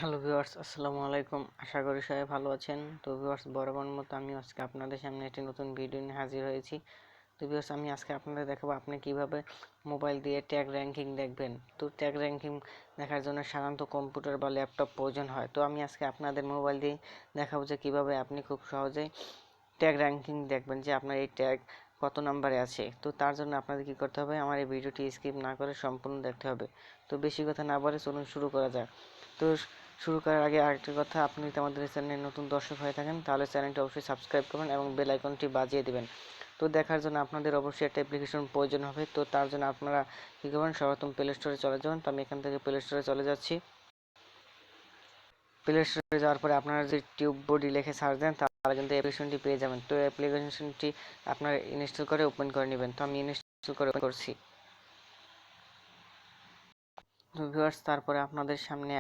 Hello viewers, আসসালামু আলাইকুম। আশা করি সবাই ভালো আছেন। তো ভিউয়ার্স, বরাবর মতো আমি আজকে আপনাদের সামনে একটি নতুন ভিডিও নিয়ে হাজির হয়েছি। তো ভিউয়ার্স, আমি আজকে আপনাদের দেখাবো আপনি কিভাবে মোবাইল দিয়ে ট্যাগ র্যাঙ্কিং দেখবেন। তো ট্যাগ র্যাঙ্কিং দেখার জন্য সাধারণত কম্পিউটার বা ল্যাপটপ প্রয়োজন হয়। তো আমি আজকে আপনাদের মোবাইল দিয়ে দেখাবো যে কিভাবে আপনি খুব সহজেই ট্যাগ র্যাঙ্কিং দেখবেন, যে আপনার এই ট্যাগ কত নম্বরে আছে। তো তার জন্য আপনাদের কি করতে হবে, আমার এই ভিডিওটি স্কিপ না করে সম্পূর্ণ দেখতে হবে। তো বেশি কথা না বলে চলুন শুরু করা যাক। তো শুরু করার আগে আরেকটি কথা, আপনি যদি আমাদের চ্যানেলে নতুন দর্শক হয়ে থাকেন তাহলে চ্যানেলটি অবশ্যই সাবস্ক্রাইব করবেন এবং বেল আইকনটি বাজিয়ে দিবেন। তো দেখার জন্য আপনাদের অবশ্যই একটা অ্যাপ্লিকেশন প্রয়োজন হবে। তো তার জন্য আপনারা কী করবেন, সর্বপ্রথম প্লে স্টোরে চলে যাবেন। তো আমি এখান থেকে প্লে স্টোরে চলে যাচ্ছি। প্লে স্টোরে যাওয়ার পরে আপনারা যদি টিউব বডি লিখে সার্চ দেন তাহলে কিন্তু অ্যাপ্লিকেশনটি পেয়ে যাবেন। তো অ্যাপ্লিকেশনটি আপনারা ইনস্টল করে ওপেন করে নেবেন। তো আমি ইনস্টল করে ওপেন করছি। তো ভিউয়ার্স, তারপরে আপনাদের সামনে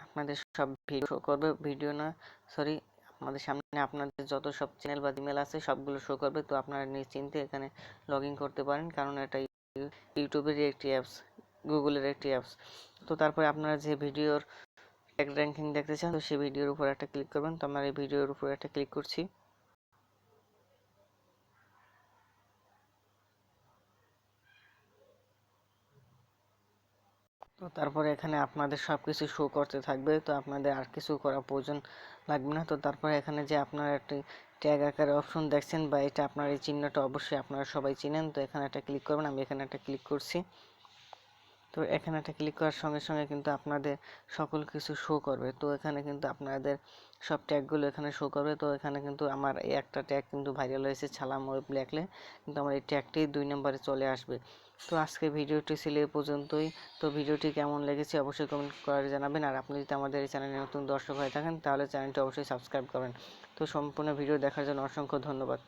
আপনাদের সব ভিডিও শো করবে, ভিডিও না সরি আপনাদের সামনে আপনাদের যত সব চ্যানেল বা ইমেল আছে সবগুলো শো করবে। তো আপনারা নিশ্চিন্তে এখানে লগ ইন করতে পারেন, কারণ এটা ইউটিউবের একটি অ্যাপস, গুগলের একটি অ্যাপস। তো তারপরে আপনারা যে ভিডিওর ট্যাগ র্যাঙ্কিং দেখতে চান, তো সেই ভিডিওর উপর একটা ক্লিক করবেন। তো আমরা এই ভিডিওর উপর একটা ক্লিক করছি। তো তারপরে এখানে আপনাদের সব কিছু শো করতে থাকবে। তো আপনাদের আর কিছু করা প্রয়োজন লাগবে না। তো তারপরে এখানে যে আপনারা একটি ট্যাগ আকারে অপশন দেখছেন, বা এটা আপনার এই চিহ্নটা অবশ্যই আপনারা সবাই চিনেন। তো এখানে একটা ক্লিক করবেন। আমি এখানে একটা ক্লিক করছি। তো এখানে একটা ক্লিক করার সঙ্গে সঙ্গে কিন্তু আপনাদের সকল কিছু শো করবে। তো এখানে কিন্তু আপনাদের সব ট্যাগগুলো এখানে শো করবে। তো এখানে কিন্তু আমার এই একটা ট্যাগ কিন্তু ভাইরাল হয়েছে, ছালাম ওয়েব লেখলে কিন্তু আমার এই ট্যাগটি 2 নম্বরে চলে আসবে। তো আজকে ভিডিওটি ছিল এই পর্যন্তই। তো ভিডিওটি কেমন লেগেছে অবশ্যই কমেন্ট করে জানাবেন। আর আপনি যদি আমাদের এই চ্যানেলে নতুন দর্শক হয়ে থাকেন তাহলে চ্যানেলটি অবশ্যই সাবস্ক্রাইব করবেন। তো সম্পূর্ণ ভিডিও দেখার জন্য অসংখ্য ধন্যবাদ।